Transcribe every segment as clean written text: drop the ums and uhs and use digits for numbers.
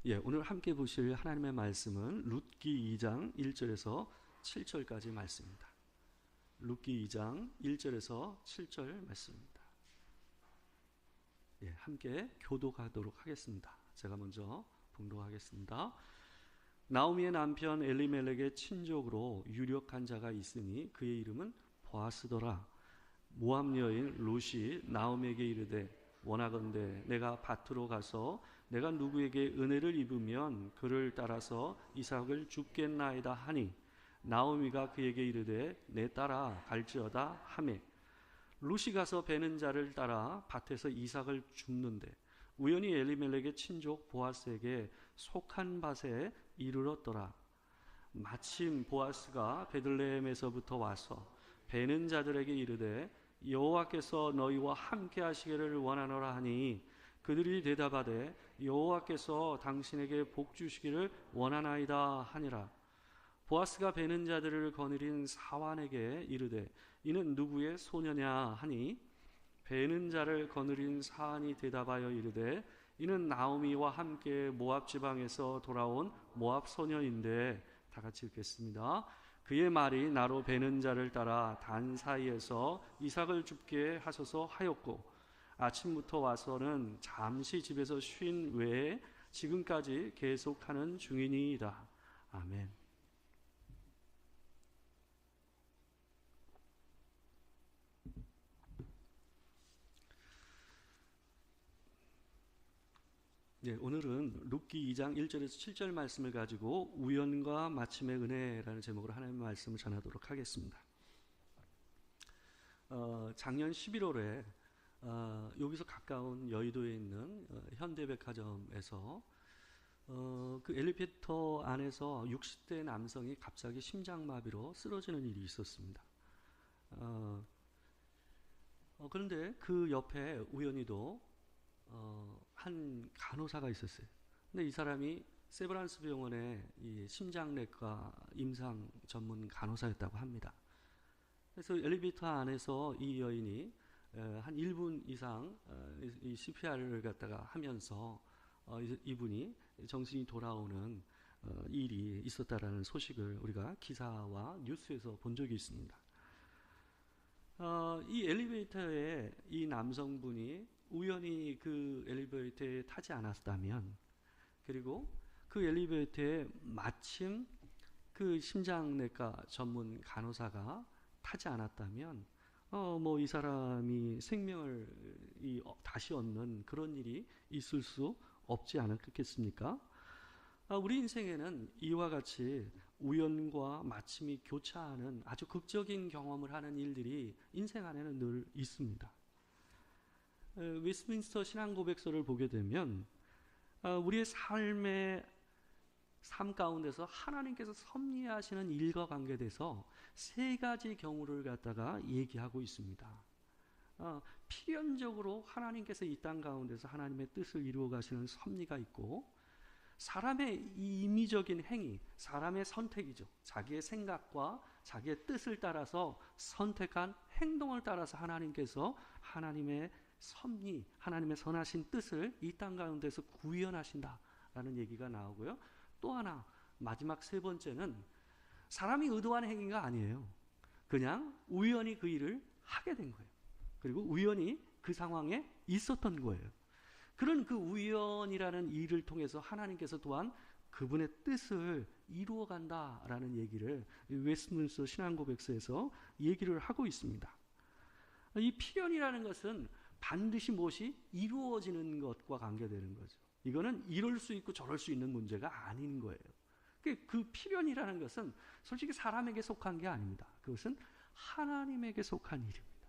예, 오늘 함께 보실 하나님의 말씀은 룻기 2장 1절에서 7절까지 말씀입니다. 룻기 2장 1절에서 7절 말씀입니다. 예, 함께 교독하도록 하겠습니다. 제가 먼저 봉독하겠습니다. 나오미의 남편 엘리멜렉의 친족으로 유력한 자가 있으니 그의 이름은 보아스더라. 모압 여인 룻이 나오미에게 이르되 원하건대 내가 밭으로 가서 내가 누구에게 은혜를 입으면 그를 따라서 이삭을 줍겠나이다 하니 나오미가 그에게 이르되 내 따라 갈지어다 하매 룻이 가서 베는 자를 따라 밭에서 이삭을 줍는데 우연히 엘리멜렉의 친족 보아스에게 속한 밭에 이르렀더라. 마침 보아스가 베들레헴에서부터 와서 베는 자들에게 이르되 여호와께서 너희와 함께 하시기를 원하노라 하니 그들이 대답하되 여호와께서 당신에게 복 주시기를 원하나이다 하니라. 보아스가 베는 자들을 거느린 사환에게 이르되 이는 누구의 소녀냐 하니 베는 자를 거느린 사환이 대답하여 이르되 이는 나오미와 함께 모압 지방에서 돌아온 모압 소녀인데, 다 같이 읽겠습니다. 그의 말이 나로 베는 자를 따라 단 사이에서 이삭을 줍게 하소서 하였고 아침부터 와서는 잠시 집에서 쉰 외에 지금까지 계속하는 중이니이다. 아멘. 네, 오늘은 룻기 2장 1절에서 7절 말씀을 가지고 우연과 마침의 은혜라는 제목으로 하나님의 말씀을 전하도록 하겠습니다. 작년 11월에 여기서 가까운 여의도에 있는 현대백화점에서 그 엘리베이터 안에서 60대 남성이 갑자기 심장마비로 쓰러지는 일이 있었습니다. 그런데 그 옆에 우연히도 한 간호사가 있었어요. 근데 이 사람이 세브란스 병원의 이 심장내과 임상 전문 간호사였다고 합니다. 그래서 엘리베이터 안에서 이 여인이 한 1분 이상 이 CPR을 갖다가 하면서 이분이 정신이 돌아오는 일이 있었다라는 소식을 우리가 기사와 뉴스에서 본 적이 있습니다. 이 엘리베이터에 이 남성분이 우연히 그 엘리베이터에 타지 않았다면, 그리고 그 엘리베이터에 마침 그 심장내과 전문 간호사가 타지 않았다면 이 사람이 생명을 다시 얻는 그런 일이 있을 수 없지 않았겠습니까? 우리 인생에는 이와 같이 우연과 마침이 교차하는 아주 극적인 경험을 하는 일들이 인생 안에는 늘 있습니다. 웨스트민스터 신앙고백서를 보게 되면 우리의 삶 가운데서 하나님께서 섭리하시는 일과 관계돼서 세 가지 경우를 갖다가 얘기하고 있습니다. 필연적으로 하나님께서 이 땅 가운데서 하나님의 뜻을 이루어 가시는 섭리가 있고, 사람의 임의적인 행위, 사람의 선택이죠. 자기의 생각과 자기의 뜻을 따라서 선택한 행동을 따라서 하나님께서 하나님의 섭리, 하나님의 선하신 뜻을 이 땅 가운데서 구현하신다라는 얘기가 나오고요. 또 하나, 마지막 세 번째는 사람이 의도한 행위가 아니에요. 그냥 우연히 그 일을 하게 된 거예요. 그리고 우연히 그 상황에 있었던 거예요. 그런 그 우연이라는 일을 통해서 하나님께서 또한 그분의 뜻을 이루어 간다라는 얘기를 웨스트민스터 신앙고백서에서 얘기를 하고 있습니다. 이 필연이라는 것은 반드시 무엇이 이루어지는 것과 관계되는 거죠. 이거는 이럴 수 있고 저럴 수 있는 문제가 아닌 거예요. 그 필연이라는 것은 솔직히 사람에게 속한 게 아닙니다. 그것은 하나님에게 속한 일입니다.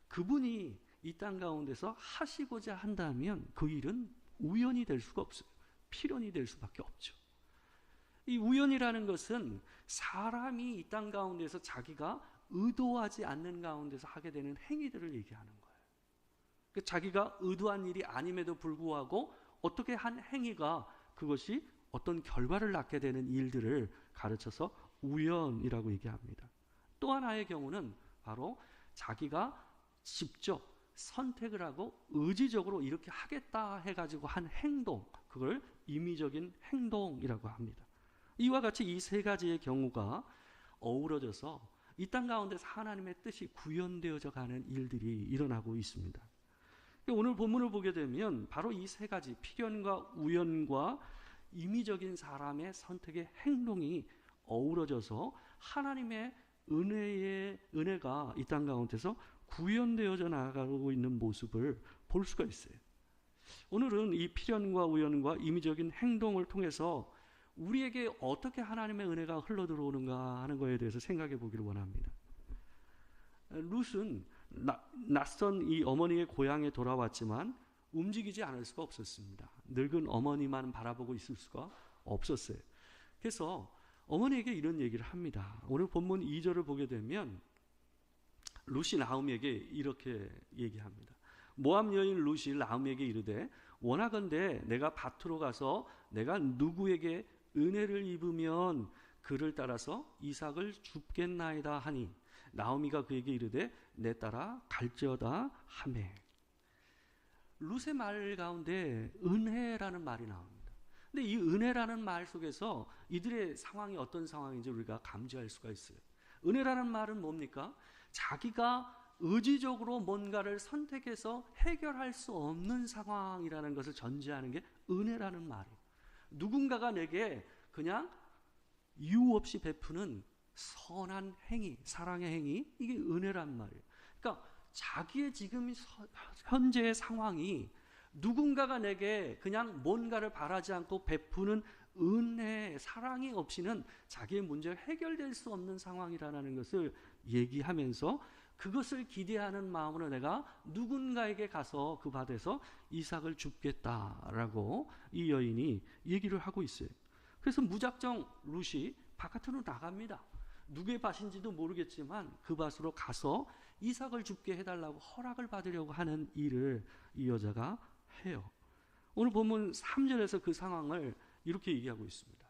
그분이 이 땅 가운데서 하시고자 한다면 그 일은 우연이 될 수가 없어요. 필연이 될 수밖에 없죠. 이 우연이라는 것은 사람이 이 땅 가운데서 자기가 의도하지 않는 가운데서 하게 되는 행위들을 얘기하는 거예요. 자기가 의도한 일이 아님에도 불구하고 어떻게 한 행위가 그것이 어떤 결과를 낳게 되는 일들을 가르쳐서 우연이라고 얘기합니다. 또 하나의 경우는 바로 자기가 직접 선택을 하고 의지적으로 이렇게 하겠다 해가지고 한 행동, 그걸 임의적인 행동이라고 합니다. 이와 같이 이 세 가지의 경우가 어우러져서 이 땅 가운데서 하나님의 뜻이 구현되어져 가는 일들이 일어나고 있습니다. 오늘 본문을 보게 되면 바로 이 세 가지, 필연과 우연과 임의적인 사람의 선택의 행동이 어우러져서 하나님의 은혜가 이 땅 가운데서 구현되어져 나가고 있는 모습을 볼 수가 있어요. 오늘은 이 필연과 우연과 임의적인 행동을 통해서 우리에게 어떻게 하나님의 은혜가 흘러들어오는가 하는 것에 대해서 생각해 보기를 원합니다. 룻은 낯선 이 어머니의 고향에 돌아왔지만 움직이지 않을 수가 없었습니다. 늙은 어머니만 바라보고 있을 수가 없었어요. 그래서 어머니에게 이런 얘기를 합니다. 오늘 본문 2절을 보게 되면 룻이 나오미에게 이렇게 얘기합니다. 모압 여인 룻이 나오미에게 이르되 원하건대 내가 밭으로 가서 내가 누구에게 은혜를 입으면 그를 따라서 이삭을 줍겠나이다 하니 나오미가 그에게 이르되 내 따라 갈지어다 하매. 룻의 말 가운데 은혜라는 말이 나옵니다. 근데 이 은혜라는 말 속에서 이들의 상황이 어떤 상황인지 우리가 감지할 수가 있어요. 은혜라는 말은 뭡니까? 자기가 의지적으로 뭔가를 선택해서 해결할 수 없는 상황이라는 것을 전제하는 게 은혜라는 말이에요. 누군가가 내게 그냥 이유 없이 베푸는 선한 행위, 사랑의 행위, 이게 은혜란 말이에요. 그러니까 자기의 지금 현재의 상황이 누군가가 내게 그냥 뭔가를 바라지 않고 베푸는 은혜, 사랑이 없이는 자기의 문제가 해결될 수 없는 상황이라는 것을 얘기하면서 그것을 기대하는 마음으로 내가 누군가에게 가서 그 밭에서 이삭을 줍겠다라고 이 여인이 얘기를 하고 있어요. 그래서 무작정 룻이 바깥으로 나갑니다. 누구의 밭인지도 모르겠지만 그 밭으로 가서 이삭을 줍게 해달라고 허락을 받으려고 하는 일을 이 여자가 해요. 오늘 본문 3절에서 그 상황을 이렇게 얘기하고 있습니다.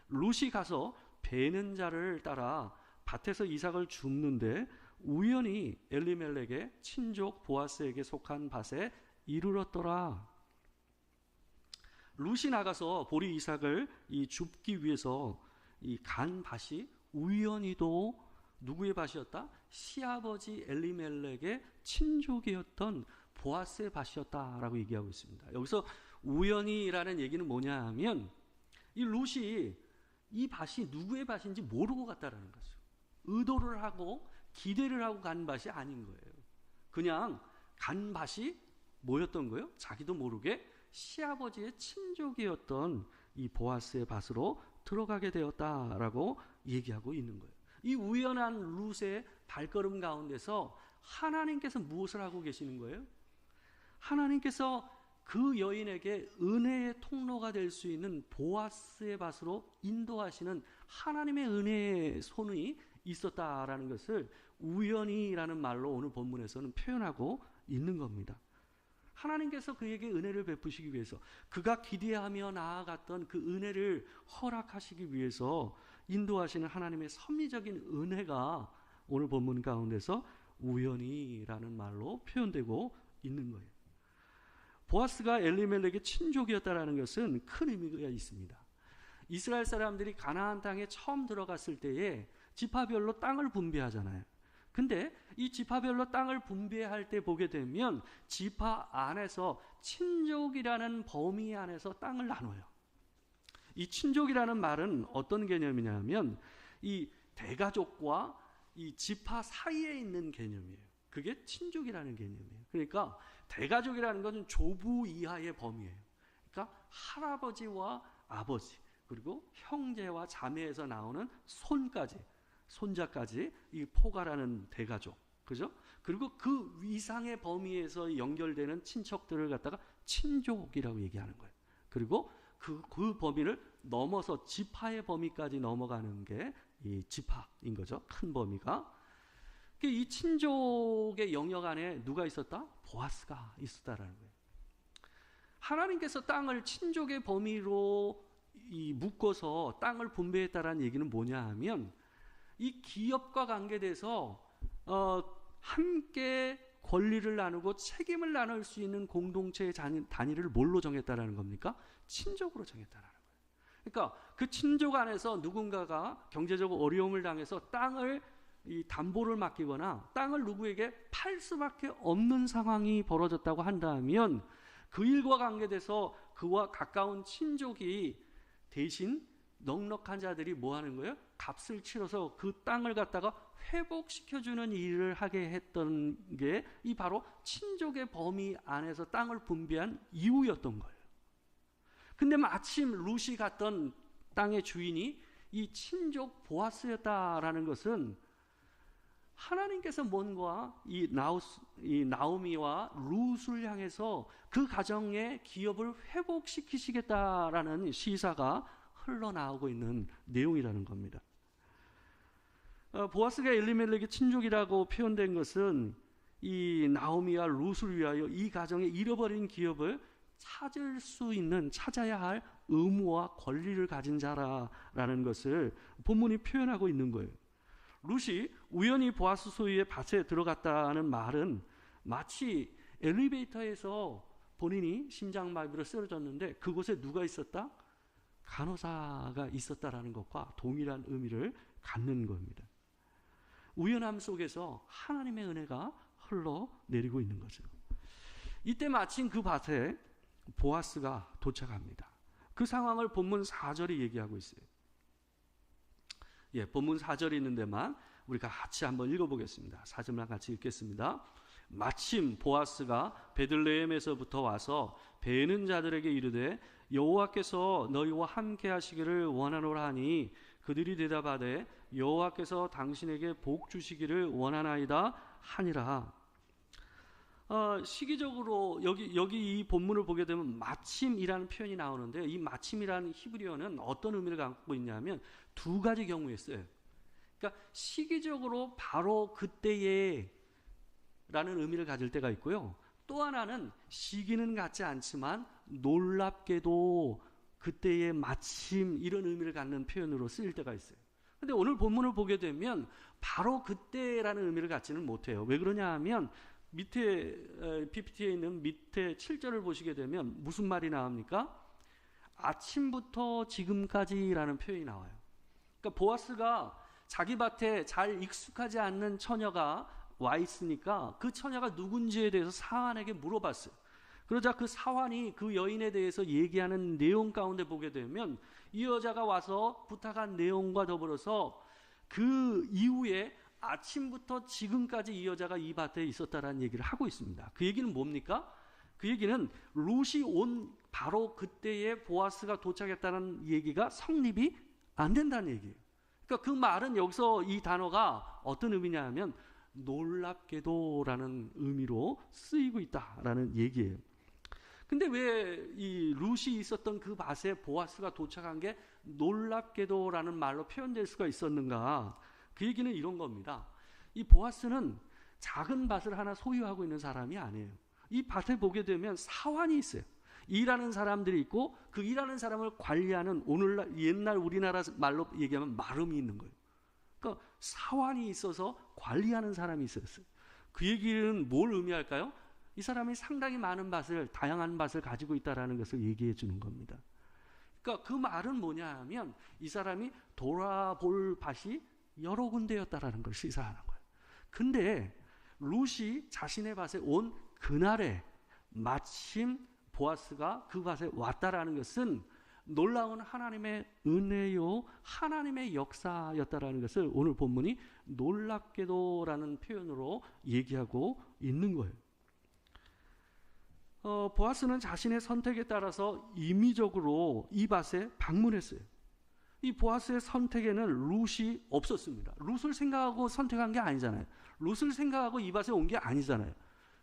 룻이 가서 베는 자를 따라 밭에서 이삭을 줍는데 우연히 엘리멜렉의 친족 보아스에게 속한 밭에 이르렀더라. 룻이 나가서 보리 이삭을 줍기 위해서 간 밭이 우연히도 누구의 밭이었다? 시아버지 엘리멜렉의 친족이었던 보아스의 밭이었다라고 얘기하고 있습니다. 여기서 우연히라는 얘기는 뭐냐 하면 이 룻이 이 밭이 누구의 밭인지 모르고 갔다라는 거죠. 의도를 하고 기대를 하고 간 밭이 아닌 거예요. 그냥 간 밭이 뭐였던 거예요? 자기도 모르게 시아버지의 친족이었던 이 보아스의 밭으로 들어가게 되었다라고 얘기하고 있는 거예요. 이 우연한 룻의 발걸음 가운데서 하나님께서 무엇을 하고 계시는 거예요? 하나님께서 그 여인에게 은혜의 통로가 될 수 있는 보아스의 밭으로 인도하시는 하나님의 은혜의 손이 있었다라는 것을 우연히라는 말로 오늘 본문에서는 표현하고 있는 겁니다. 하나님께서 그에게 은혜를 베푸시기 위해서 그가 기대하며 나아갔던 그 은혜를 허락하시기 위해서 인도하시는 하나님의 섭리적인 은혜가 오늘 본문 가운데서 우연히라는 말로 표현되고 있는 거예요. 보아스가 엘리멜렉의 친족이었다라는 것은 큰 의미가 있습니다. 이스라엘 사람들이 가나안 땅에 처음 들어갔을 때에 지파별로 땅을 분배하잖아요. 근데 이 지파별로 땅을 분배할 때 보게 되면 지파 안에서 친족이라는 범위 안에서 땅을 나눠요. 이 친족이라는 말은 어떤 개념이냐면 이 대가족과 이 지파 사이에 있는 개념이에요. 그게 친족이라는 개념이에요. 그러니까 대가족이라는 것은 조부 이하의 범위예요. 그러니까 할아버지와 아버지 그리고 형제와 자매에서 나오는 손까지 손자까지 이 포가라는 대가족, 그죠? 그리고 그 이상의 범위에서 연결되는 친척들을 갖다가 친족이라고 얘기하는 거예요. 그리고 그 범위를 넘어서 지파의 범위까지 넘어가는 게 이 지파인 거죠. 큰 범위가. 이 친족의 영역 안에 누가 있었다? 보아스가 있었다라는 거예요. 하나님께서 땅을 친족의 범위로 묶어서 땅을 분배했다라는 얘기는 뭐냐 하면 이 기업과 관계돼서 함께 권리를 나누고 책임을 나눌 수 있는 공동체의 단위를 뭘로 정했다라는 겁니까? 친족으로 정했다라는 거예요. 그러니까 그 친족 안에서 누군가가 경제적 어려움을 당해서 땅을 담보를 맡기거나 땅을 누구에게 팔 수밖에 없는 상황이 벌어졌다고 한다면 그 일과 관계돼서 그와 가까운 친족이 대신 넉넉한 자들이 뭐 하는 거예요? 값을 치러서 그 땅을 갖다가 회복시켜주는 일을 하게 했던 게 이 바로 친족의 범위 안에서 땅을 분배한 이유였던 거예요. 근데 마침 룻이 갔던 땅의 주인이 이 친족 보아스였다라는 것은 하나님께서 뭔가 이 나오미와 룻을 향해서 그 가정의 기업을 회복시키시겠다라는 시사가 흘러나오고 있는 내용이라는 겁니다. 보아스가 엘리멜렉의 친족이라고 표현된 것은 이 나오미와 룻을 위하여 이 가정의 잃어버린 기업을 찾아야 할 의무와 권리를 가진 자라라는 것을 본문이 표현하고 있는 거예요. 룻이 우연히 보아스 소유의 밭에 들어갔다는 말은 마치 엘리베이터에서 본인이 심장마비로 쓰러졌는데 그곳에 누가 있었다? 간호사가 있었다라는 것과 동일한 의미를 갖는 겁니다. 우연함 속에서 하나님의 은혜가 흘러내리고 있는 거죠. 이때 마침 그 밭에 보아스가 도착합니다. 그 상황을 본문 4절이 얘기하고 있어요. 본문 4절이 있는 데만 우리가 같이 한번 읽어보겠습니다. 4절만 같이 읽겠습니다. 마침 보아스가 베들레헴에서부터 와서 베는 자들에게 이르되 여호와께서 너희와 함께 하시기를 원하노라 하니 그들이 대답하되 여호와께서 당신에게 복 주시기를 원하나이다 하니라. 시기적으로 여기 이 본문을 보게 되면 마침이라는 표현이 나오는데 이 마침이라는 히브리어는 어떤 의미를 갖고 있냐면 두 가지 경우에 써요. 그러니까 시기적으로 바로 그때에 라는 의미를 가질 때가 있고요. 또 하나는 시기는 같지 않지만 놀랍게도 그때의 마침 이런 의미를 갖는 표현으로 쓰일 때가 있어요. 근데 오늘 본문을 보게 되면 바로 그때라는 의미를 갖지는 못해요. 왜 그러냐 하면 밑에 PPT에 있는 밑에 7절을 보시게 되면 무슨 말이 나옵니까? 아침부터 지금까지라는 표현이 나와요. 그러니까 보아스가 자기 밭에 잘 익숙하지 않는 처녀가 와 있으니까 그 처녀가 누군지에 대해서 사환에게 물어봤어요. 그러자 그 사환이 그 여인에 대해서 얘기하는 내용 가운데 보게 되면 이 여자가 와서 부탁한 내용과 더불어서 그 이후에 아침부터 지금까지 이 여자가 이 밭에 있었다라는 얘기를 하고 있습니다. 그 얘기는 뭡니까? 그 얘기는 룻이 온 바로 그때에 보아스가 도착했다는 얘기가 성립이 안 된다는 얘기예요. 그러니까 그 말은 여기서 이 단어가 어떤 의미냐 하면 놀랍게도라는 의미로 쓰이고 있다라는 얘기예요. 근데 왜 이 룻이 있었던 그 밭에 보아스가 도착한 게 놀랍게도라는 말로 표현될 수가 있었는가? 그 얘기는 이런 겁니다. 이 보아스는 작은 밭을 하나 소유하고 있는 사람이 아니에요. 이 밭에 보게 되면 사환이 있어요. 일하는 사람들이 있고 그 일하는 사람을 관리하는 오늘날 옛날 우리나라 말로 얘기하면 마름이 있는 거예요. 그러니까 사환이 있어서 관리하는 사람이 있었어요. 그 얘기는 뭘 의미할까요? 이 사람이 상당히 많은 밭을 다양한 밭을 가지고 있다라는 것을 얘기해 주는 겁니다. 그러니까 그 말은 뭐냐 하면 이 사람이 돌아볼 밭이 여러 군데였다라는 걸 시사하는 거예요. 근데 룻이 자신의 밭에 온 그날에 마침 보아스가 그 밭에 왔다라는 것은 놀라운 하나님의 은혜요 하나님의 역사였다라는 것을 오늘 본문이 놀랍게도라는 표현으로 얘기하고 있는 거예요. 보아스는 자신의 선택에 따라서 임의적으로 이 밭에 방문했어요. 이 보아스의 선택에는 룻이 없었습니다. 룻을 생각하고 선택한 게 아니잖아요. 룻을 생각하고 이 밭에 온 게 아니잖아요.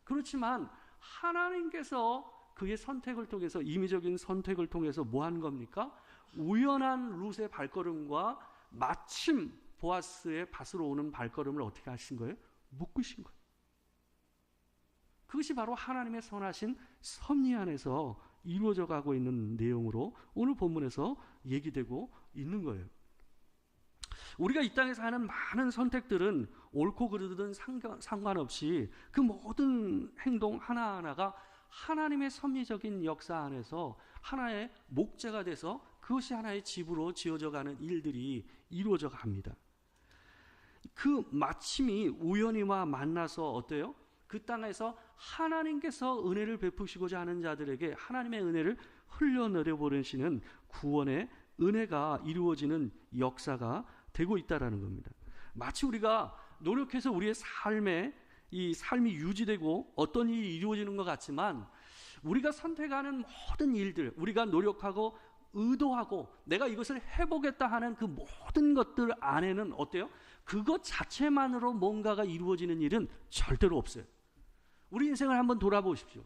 그렇지만 하나님께서 그의 선택을 통해서 임의적인 선택을 통해서 뭐 한 겁니까? 우연한 룻의 발걸음과 마침 보아스의 밭으로 오는 발걸음을 어떻게 하신 거예요? 묶으신 거예요. 그것이 바로 하나님의 선하신 섭리 안에서 이루어져 가고 있는 내용으로 오늘 본문에서 얘기되고 있는 거예요. 우리가 이 땅에서 하는 많은 선택들은 옳고 그르든 상관없이 그 모든 행동 하나하나가 하나님의 섭리적인 역사 안에서 하나의 목재가 돼서 그것이 하나의 집으로 지어져 가는 일들이 이루어져 갑니다. 그 마침이 우연히와 만나서 어때요? 그 땅에서 하나님께서 은혜를 베푸시고자 하는 자들에게 하나님의 은혜를 흘려내려 보내시는 구원의 은혜가 이루어지는 역사가 되고 있다라는 겁니다. 마치 우리가 노력해서 우리의 이 삶이 유지되고 어떤 일이 이루어지는 것 같지만 우리가 선택하는 모든 일들, 우리가 노력하고 의도하고 내가 이것을 해보겠다 하는 그 모든 것들 안에는 어때요? 그것 자체만으로 뭔가가 이루어지는 일은 절대로 없어요. 우리 인생을 한번 돌아보십시오.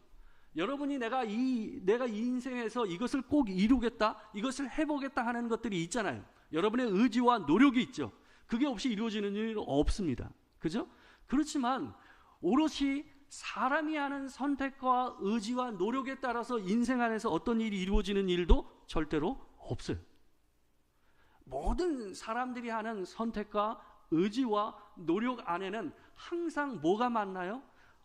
여러분이 내가 이 인생에서 이것을 꼭 이루겠다, 이것을 해보겠다 하는 것들이 있잖아요. 여러분의 의지와 노력이 있죠. 그게 없이 이루어지는 일은 없습니다. 그죠? 그렇지만 오롯이 사람이 하는 선택과 의지와 노력에 따라서 인생 안에서 어떤 일이 이루어지는 일도 절대로 없어요. 모든 사람들이 하는 선택과 의지와 노력 안에는 항상 뭐가 만나요?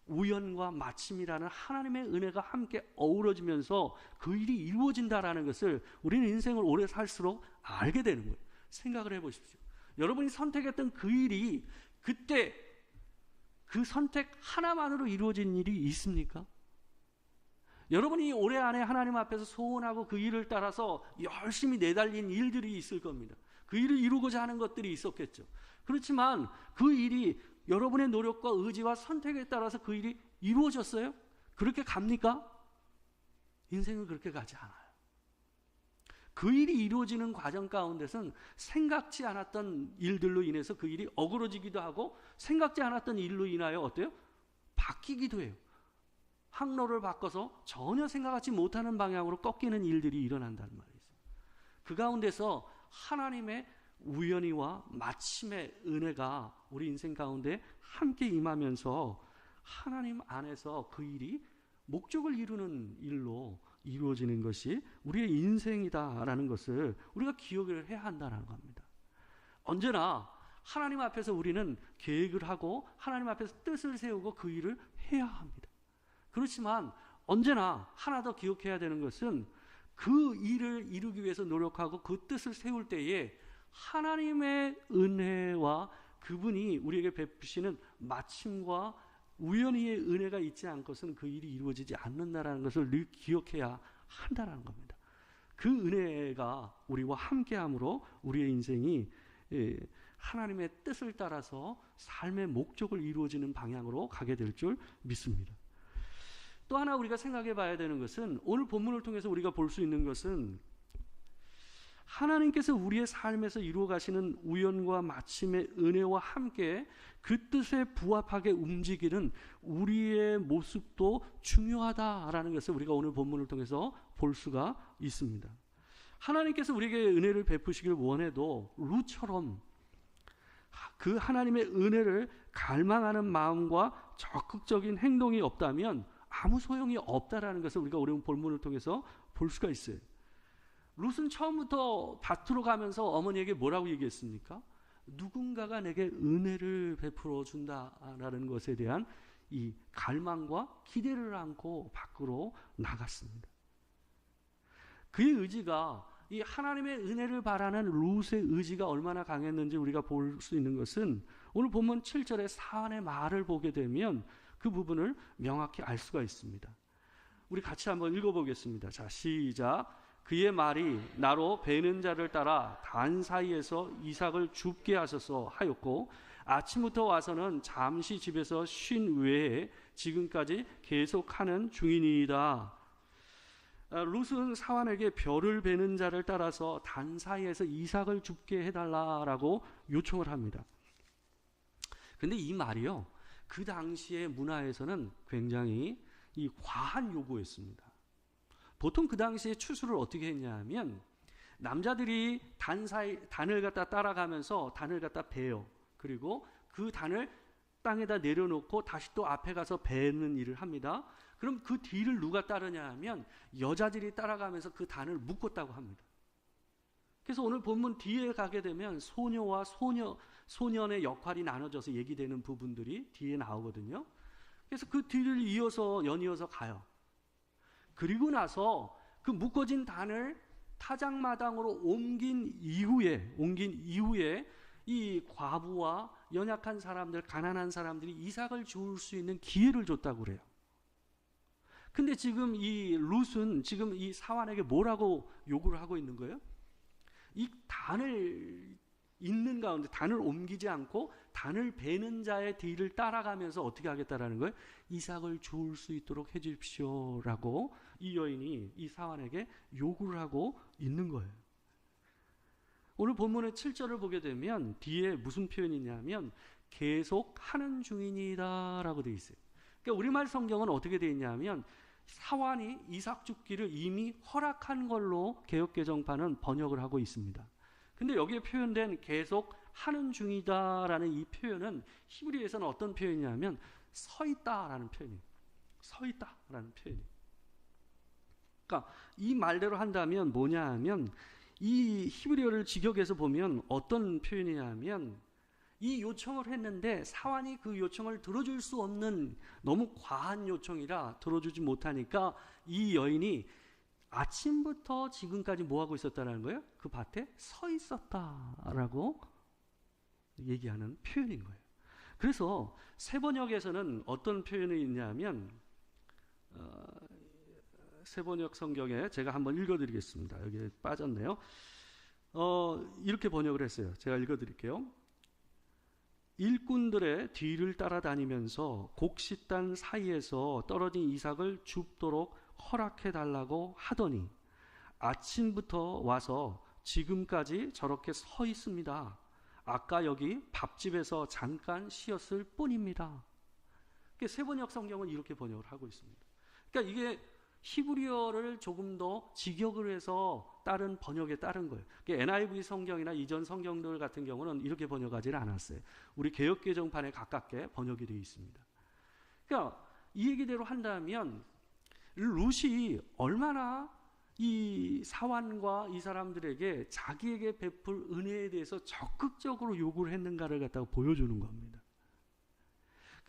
우연과 마침이라는 하나님의 은혜가 함께 어우러지면서 그 일이 이루어진다라는 것을 우리는 인생을 오래 살수록 알게 되는 거예요. 생각을 해보십시오. 여러분이 선택했던 그 일이 그때 그 선택 하나만으로 이루어진 일이 있습니까? 여러분이 올해 안에 하나님 앞에서 소원하고 그 일을 따라서 열심히 내달린 일들이 있을 겁니다. 그 일을 이루고자 하는 것들이 있었겠죠. 그렇지만 그 일이 여러분의 노력과 의지와 선택에 따라서 그 일이 이루어졌어요? 그렇게 갑니까? 인생은 그렇게 가지 않아요. 그 일이 이루어지는 과정 가운데서는 생각지 않았던 일들로 인해서 그 일이 어그러지기도 하고 생각지 않았던 일로 인하여 어때요? 바뀌기도 해요. 항로를 바꿔서 전혀 생각하지 못하는 방향으로 꺾이는 일들이 일어난다는 말이죠. 그 가운데서 하나님의 우연히와 마침의 은혜가 우리 인생 가운데 함께 임하면서 하나님 안에서 그 일이 목적을 이루는 일로 이루어지는 것이 우리의 인생이다라는 것을 우리가 기억을 해야 한다는 겁니다. 언제나 하나님 앞에서 우리는 계획을 하고 하나님 앞에서 뜻을 세우고 그 일을 해야 합니다. 그렇지만 언제나 하나 더 기억해야 되는 것은 그 일을 이루기 위해서 노력하고 그 뜻을 세울 때에 하나님의 은혜와 그분이 우리에게 베푸시는 마침과 우연히의 은혜가 있지 않고서는 그 일이 이루어지지 않는다라는 것을 늘 기억해야 한다는 겁니다. 그 은혜가 우리와 함께함으로 우리의 인생이 하나님의 뜻을 따라서 삶의 목적을 이루어지는 방향으로 가게 될 줄 믿습니다. 또 하나 우리가 생각해 봐야 되는 것은 오늘 본문을 통해서 우리가 볼 수 있는 것은 하나님께서 우리의 삶에서 이루어 가시는 우연과 마침의 은혜와 함께 그 뜻에 부합하게 움직이는 우리의 모습도 중요하다라는 것을 우리가 오늘 본문을 통해서 볼 수가 있습니다. 하나님께서 우리에게 은혜를 베푸시길 원해도 룻처럼 그 하나님의 은혜를 갈망하는 마음과 적극적인 행동이 없다면 아무 소용이 없다라는 것을 우리가 오늘 본문을 통해서 볼 수가 있어요. 룻은 처음부터 밭으로 가면서 어머니에게 뭐라고 얘기했습니까? 누군가가 내게 은혜를 베풀어 준다라는 것에 대한 이 갈망과 기대를 안고 밖으로 나갔습니다. 그의 의지가 이 하나님의 은혜를 바라는 룻의 의지가 얼마나 강했는지 우리가 볼 수 있는 것은 오늘 본문 7절의 사안의 말을 보게 되면 그 부분을 명확히 알 수가 있습니다. 우리 같이 한번 읽어보겠습니다. 자, 시작. 그의 말이 나로 베는 자를 따라 단 사이에서 이삭을 줍게 하소서 하였고 아침부터 와서는 잠시 집에서 쉰 외에 지금까지 계속하는 중이니이다. 룻은 사환에게 벼를 베는 자를 따라서 단 사이에서 이삭을 줍게 해달라라고 요청을 합니다. 근데 이 말이요, 그 당시의 문화에서는 굉장히 이 과한 요구였습니다. 보통 그 당시에 추수를 어떻게 했냐면 남자들이 단을 갖다 따라가면서 단을 갖다 베요. 그리고 그 단을 땅에다 내려놓고 다시 또 앞에 가서 베는 일을 합니다. 그럼 그 뒤를 누가 따르냐 하면 여자들이 따라가면서 그 단을 묶었다고 합니다. 그래서 오늘 본문 뒤에 가게 되면 소녀와 소년의 역할이 나눠져서 얘기되는 부분들이 뒤에 나오거든요. 그래서 그 뒤를 연이어서 가요. 그리고 나서 그 묶어진 단을 타작마당으로 옮긴 이후에 이 과부와 연약한 사람들, 가난한 사람들이 이삭을 주울 수 있는 기회를 줬다고 그래요. 근데 지금 이 룻은 지금 이 사환에게 뭐라고 요구를 하고 있는 거예요? 이 단을 있는 가운데 단을 옮기지 않고 단을 베는 자의 뒤를 따라가면서 어떻게 하겠다라는 거예요? 이삭을 주울 수 있도록 해 주십시오라고 이 여인이 이 사환에게 요구를 하고 있는 거예요. 오늘 본문의 7절을 보게 되면 뒤에 무슨 표현이 있냐면 계속 하는 중이니다 라고 되어 있어요. 그러니까 우리말 성경은 어떻게 되어 있냐면 사환이 이삭 죽기를 이미 허락한 걸로 개역개정판은 번역을 하고 있습니다. 근데 여기에 표현된 계속 하는 중이다라는 이 표현은 히브리에서는 어떤 표현이냐면 서 있다라는 표현이에요. 서 있다라는 표현이에요. 그러니까 이 말대로 한다면 뭐냐 하면 이 히브리어를 직역해서 보면 어떤 표현이냐면 이 요청을 했는데 사환이 그 요청을 들어줄 수 없는 너무 과한 요청이라 들어주지 못하니까 이 여인이 아침부터 지금까지 뭐하고 있었다는 거예요? 그 밭에 서 있었다라고 얘기하는 표현인 거예요. 그래서 세번역에서는 어떤 표현이 있냐면 세번역 성경에 제가 한번 읽어드리겠습니다. 여기에 빠졌네요. 이렇게 번역을 했어요. 제가 읽어드릴게요. 일꾼들의 뒤를 따라다니면서 곡식단 사이에서 떨어진 이삭을 줍도록 허락해달라고 하더니 아침부터 와서 지금까지 저렇게 서 있습니다. 아까 여기 밥집에서 잠깐 쉬었을 뿐입니다. 세번역 성경은 이렇게 번역을 하고 있습니다. 그러니까 이게 히브리어를 조금 더 직역을 해서 다른 번역에 따른 거예요. NIV 성경이나 이전 성경들 같은 경우는 이렇게 번역하지는 않았어요. 우리 개역개정판에 가깝게 번역이 되어 있습니다. 그러니까 이 얘기대로 한다면 룻이 얼마나 이 사환과 이 사람들에게 자기에게 베풀 은혜에 대해서 적극적으로 요구를 했는가를 갖다가 보여주는 겁니다.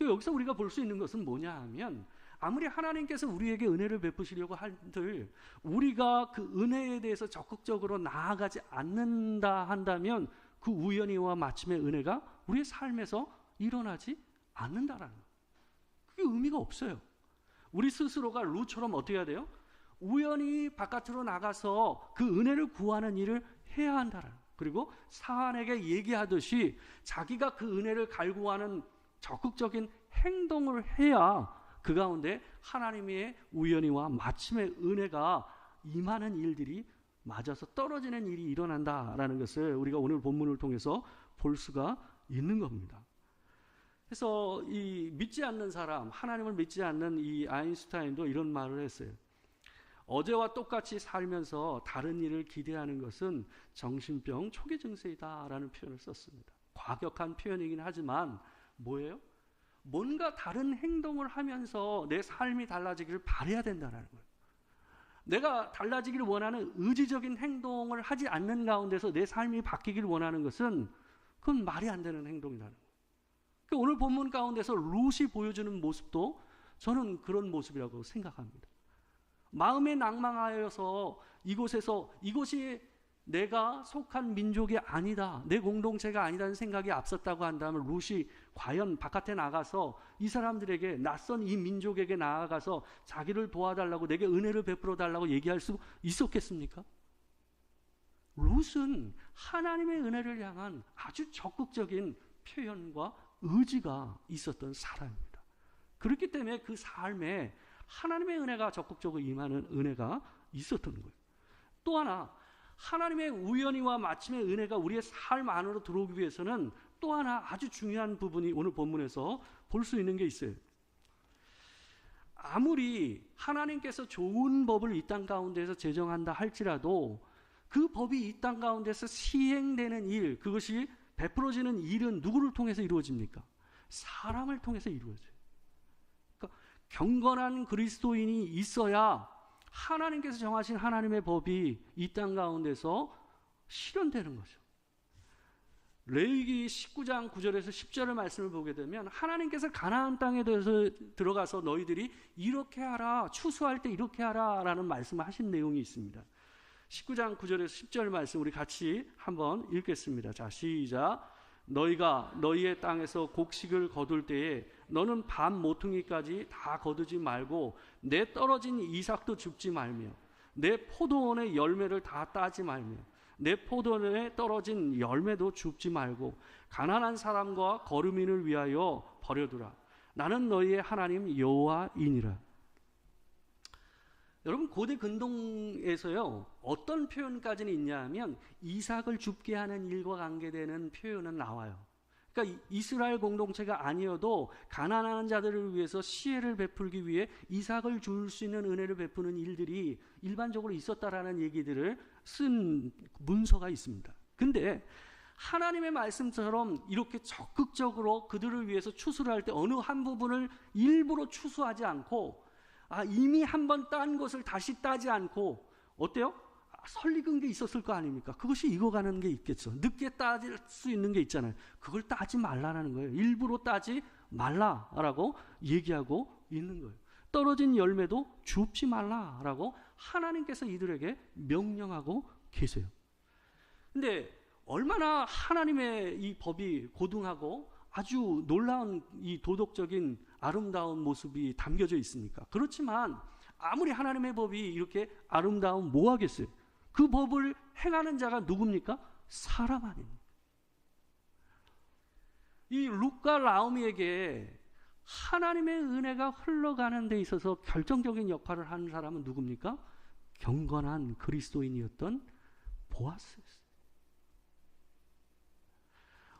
여기서 우리가 볼 수 있는 것은 뭐냐 하면 아무리 하나님께서 우리에게 은혜를 베푸시려고 한들 우리가 그 은혜에 대해서 적극적으로 나아가지 않는다 한다면 그 우연히와 마침의 은혜가 우리의 삶에서 일어나지 않는다라는 거예요. 그게 의미가 없어요. 우리 스스로가 룻처럼 어떻게 해야 돼요? 우연히 바깥으로 나가서 그 은혜를 구하는 일을 해야 한다라는 거예요. 그리고 사환에게 얘기하듯이 자기가 그 은혜를 갈구하는 적극적인 행동을 해야 그 가운데 하나님의 우연히와 마침의 은혜가 임하는 일들이 맞아서 떨어지는 일이 일어난다라는 것을 우리가 오늘 본문을 통해서 볼 수가 있는 겁니다. 그래서 이 믿지 않는 사람, 하나님을 믿지 않는 이 아인슈타인도 이런 말을 했어요. 어제와 똑같이 살면서 다른 일을 기대하는 것은 정신병 초기 증세이다라는 표현을 썼습니다. 과격한 표현이긴 하지만 뭐예요? 뭔가 다른 행동을 하면서 내 삶이 달라지기를 바라야 된다는 거예요. 내가 달라지기를 원하는 의지적인 행동을 하지 않는 가운데서 내 삶이 바뀌기를 원하는 것은 그건 말이 안 되는 행동이라는 거예요. 그러니까 오늘 본문 가운데서 룻이 보여주는 모습도 저는 그런 모습이라고 생각합니다. 마음에 낭망하여서 이곳이 내가 속한 민족이 아니다, 내 공동체가 아니라는 생각이 앞섰다고 한다면 룻이 과연 바깥에 나가서 이 사람들에게, 낯선 이 민족에게 나아가서 자기를 도와달라고, 내게 은혜를 베풀어 달라고 얘기할 수 있었겠습니까? 룻은 하나님의 은혜를 향한 아주 적극적인 표현과 의지가 있었던 사람입니다. 그렇기 때문에 그 삶에 하나님의 은혜가 적극적으로 임하는 은혜가 있었던 거예요. 또 하나, 하나님의 우연히와 마침의 은혜가 우리의 삶 안으로 들어오기 위해서는 또 하나 아주 중요한 부분이 오늘 본문에서 볼 수 있는 게 있어요. 아무리 하나님께서 좋은 법을 이 땅 가운데서 제정한다 할지라도 그 법이 이 땅 가운데서 시행되는 일, 그것이 베풀어지는 일은 누구를 통해서 이루어집니까? 사람을 통해서 이루어져요. 그러니까 경건한 그리스도인이 있어야 하나님께서 정하신 하나님의 법이 이 땅 가운데서 실현되는 거죠. 레위기 19장 9절에서 10절의 말씀을 보게 되면 하나님께서 가나안 땅에 대해서 들어가서 너희들이 이렇게 하라, 추수할 때 이렇게 하라 라는 말씀을 하신 내용이 있습니다. 19장 9절에서 10절 말씀 우리 같이 한번 읽겠습니다. 자, 시작. 너희가 너희의 땅에서 곡식을 거둘 때에 너는 반 모퉁이까지 다 거두지 말고 내 떨어진 이삭도 줍지 말며 내 포도원의 열매를 다 따지 말며 내 포도원에 떨어진 열매도 줍지 말고 가난한 사람과 거류민을 위하여 버려두라. 나는 너희의 하나님 여호와이니라. 여러분, 고대 근동에서요 어떤 표현까지는 있냐 하면 이삭을 줍게 하는 일과 관계되는 표현은 나와요. 그러니까 이스라엘 공동체가 아니어도 가난한 자들을 위해서 시혜를 베풀기 위해 이삭을 줄 수 있는 은혜를 베푸는 일들이 일반적으로 있었다라는 얘기들을 쓴 문서가 있습니다. 근데 하나님의 말씀처럼 이렇게 적극적으로 그들을 위해서 추수를 할 때 어느 한 부분을 일부러 추수하지 않고 이미 한번 딴 것을 다시 따지 않고 어때요? 설익은 게 있었을 거 아닙니까? 그것이 익어가는 게 있겠죠. 늦게 따질 수 있는 게 있잖아요. 그걸 따지 말라는 거예요. 일부러 따지 말라라고 얘기하고 있는 거예요. 떨어진 열매도 줍지 말라라고 하나님께서 이들에게 명령하고 계세요. 근데 얼마나 하나님의 이 법이 고등하고 아주 놀라운 이 도덕적인 아름다운 모습이 담겨져 있습니까? 그렇지만 아무리 하나님의 법이 이렇게 아름다운 뭐 하겠어요? 그 법을 행하는 자가 누굽니까? 사람 아닙니까? 이 룻과 나오미에게 하나님의 은혜가 흘러가는 데 있어서 결정적인 역할을 하는 사람은 누굽니까? 경건한 그리스도인이었던 보아스였어요.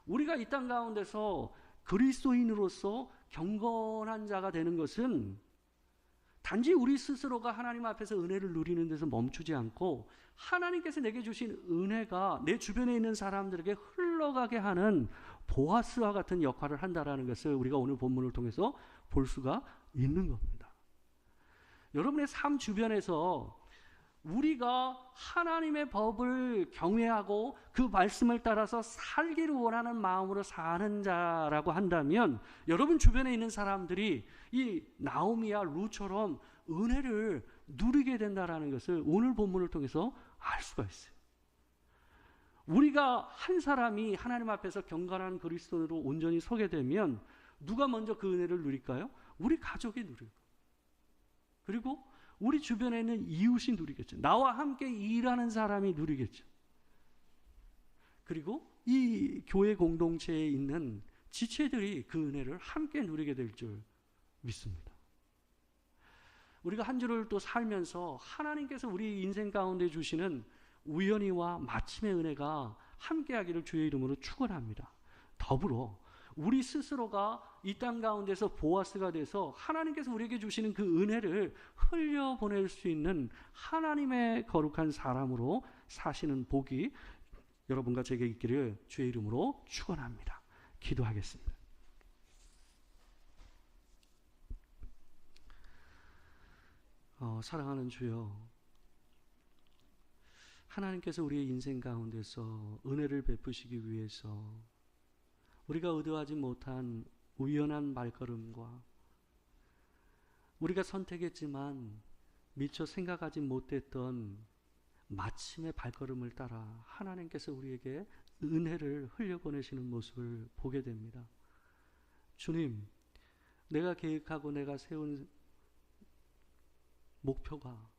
우리가 이 땅 가운데서 그리스도인으로서 경건한 자가 되는 것은 단지 우리 스스로가 하나님 앞에서 은혜를 누리는 데서 멈추지 않고 하나님께서 내게 주신 은혜가 내 주변에 있는 사람들에게 흘러가게 하는 보아스와 같은 역할을 한다는 것을 우리가 오늘 본문을 통해서 볼 수가 있는 겁니다. 여러분의 삶 주변에서 우리가 하나님의 법을 경외하고 그 말씀을 따라서 살기를 원하는 마음으로 사는 자라고 한다면 여러분 주변에 있는 사람들이 이 나오미와 룻처럼 은혜를 누리게 된다는 것을 오늘 본문을 통해서 알 수가 있어요. 우리가 한 사람이 하나님 앞에서 경건한 그리스도인으로 온전히 서게 되면 누가 먼저 그 은혜를 누릴까요? 우리 가족이 누리고, 그리고 우리 주변에 있는 이웃이 누리겠죠. 나와 함께 일하는 사람이 누리겠죠. 그리고 이 교회 공동체에 있는 지체들이 그 은혜를 함께 누리게 될 줄 믿습니다. 우리가 한 주를 또 살면서 하나님께서 우리 인생 가운데 주시는 우연히와 마침의 은혜가 함께하기를 주의 이름으로 축원합니다. 더불어 우리 스스로가 이 땅 가운데서 보아스가 돼서 하나님께서 우리에게 주시는 그 은혜를 흘려보낼 수 있는 하나님의 거룩한 사람으로 사시는 복이 여러분과 제게 있기를 주의 이름으로 축원합니다. 기도하겠습니다. 사랑하는 주여, 하나님께서 우리의 인생 가운데서 은혜를 베푸시기 위해서 우리가 의도하지 못한 우연한 발걸음과 우리가 선택했지만 미처 생각하지 못했던 마침의 발걸음을 따라 하나님께서 우리에게 은혜를 흘려보내시는 모습을 보게 됩니다. 주님, 내가 계획하고 내가 세운 목표가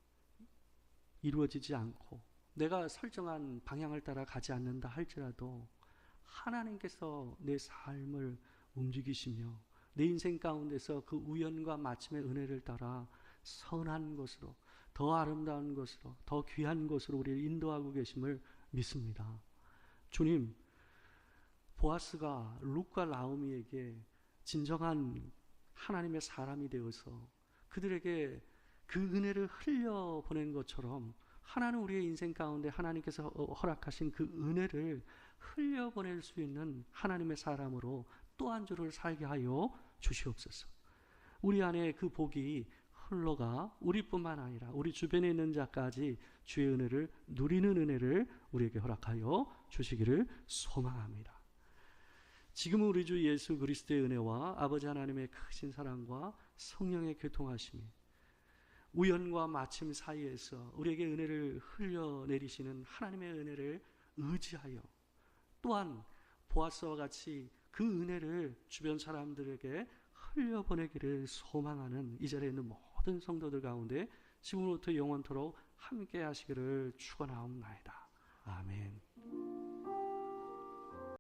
이루어지지 않고 내가 설정한 방향을 따라 가지 않는다 할지라도 하나님께서 내 삶을 움직이시며 내 인생 가운데서 그 우연과 마침의 은혜를 따라 선한 것으로, 더 아름다운 것으로, 더 귀한 것으로 우리를 인도하고 계심을 믿습니다. 주님, 보아스가 룻과 나오미에게 진정한 하나님의 사람이 되어서 그들에게 그 은혜를 흘려보낸 것처럼 하나는 우리의 인생 가운데 하나님께서 허락하신 그 은혜를 흘려보낼 수 있는 하나님의 사람으로 또 한 주를 살게 하여 주시옵소서. 우리 안에 그 복이 흘러가 우리뿐만 아니라 우리 주변에 있는 자까지 주의 은혜를 누리는 은혜를 우리에게 허락하여 주시기를 소망합니다. 지금은 우리 주 예수 그리스도의 은혜와 아버지 하나님의 크신 사랑과 성령의 교통하심이 우연과 마침 사이에서 우리에게 은혜를 흘려내리시는 하나님의 은혜를 의지하여 또한 보아스와 같이 그 은혜를 주변 사람들에게 흘려보내기를 소망하는 이 자리에 있는 모든 성도들 가운데 지금부터 영원토록 함께 하시기를 축원하옵나이다. 아멘.